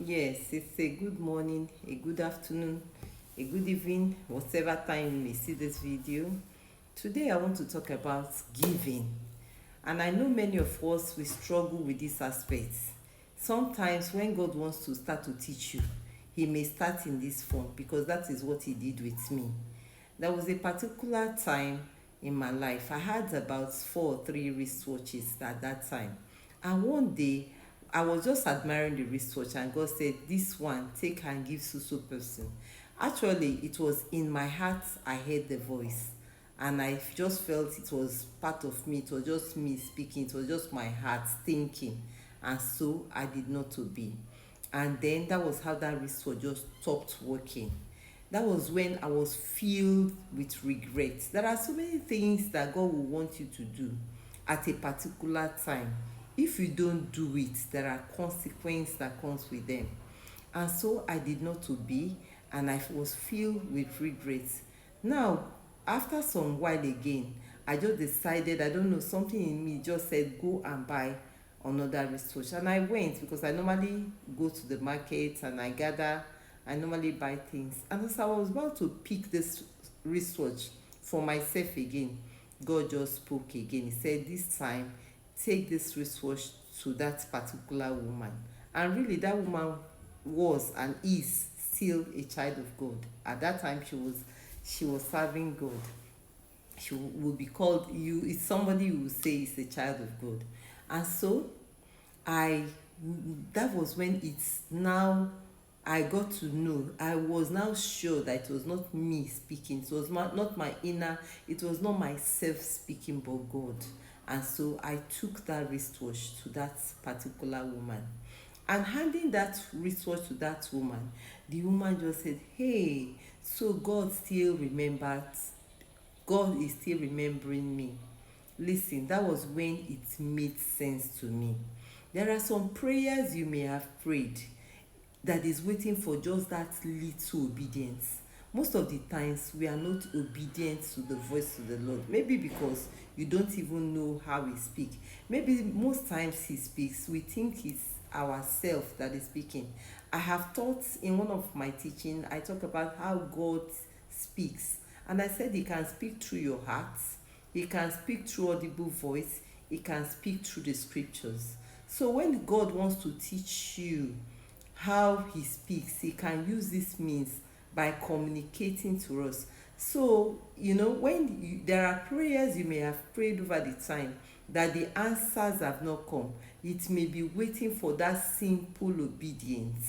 Yes, it's a good morning, a good afternoon, a good evening, whatever time you may see this video. Today I want to talk about giving. And I know many of us we struggle with this aspect. Sometimes when God wants to start to teach you, he may start in this form because that is what he did with me. There was a particular time in my life. I had about 4 or 3 wristwatches at that time. And one day, I was just admiring the wristwatch, and God said, "This one, take and give so person." Actually, it was in my heart I heard the voice, and I just felt it was part of me. It was just me speaking, it was just my heart thinking. And so I did not obey. And then that was how that wristwatch just stopped working. That was when I was filled with regret. There are so many things that God will want you to do at a particular time. If you don't do it, there are consequences that comes with them. And so I did not obey, and I was filled with regret. Now, after some while again, I just decided, I don't know, something in me just said, go and buy another wristwatch. And I went because I normally go to the market and I normally buy things. And as I was about to pick this wristwatch for myself again, God just spoke again. He said, "This time, take this wristwatch to that particular woman." And really, that woman was and is still a child of God. At that time, she was serving God. She will be called, you it's somebody who will say is a child of God. And so I that was when it's now I got to know. I was now sure that it was not me speaking. It was not my inner, it was not myself speaking, but God. And so I took that wristwatch to that particular woman. And handing that wristwatch to that woman, the woman just said, "Hey, so God is still remembering me." Listen, that was when it made sense to me. There are some prayers you may have prayed that is waiting for just that little obedience. Most of the times we are not obedient to the voice of the Lord. Maybe because you don't even know how he speaks. Maybe most times he speaks, we think it's ourselves that is speaking. I have taught in one of my teaching, I talk about how God speaks. And I said he can speak through your heart, he can speak through audible voice, he can speak through the scriptures. So when God wants to teach you how he speaks, he can use this means by communicating to us. So there are prayers you may have prayed over the time that the answers have not come, it may be waiting for that simple obedience.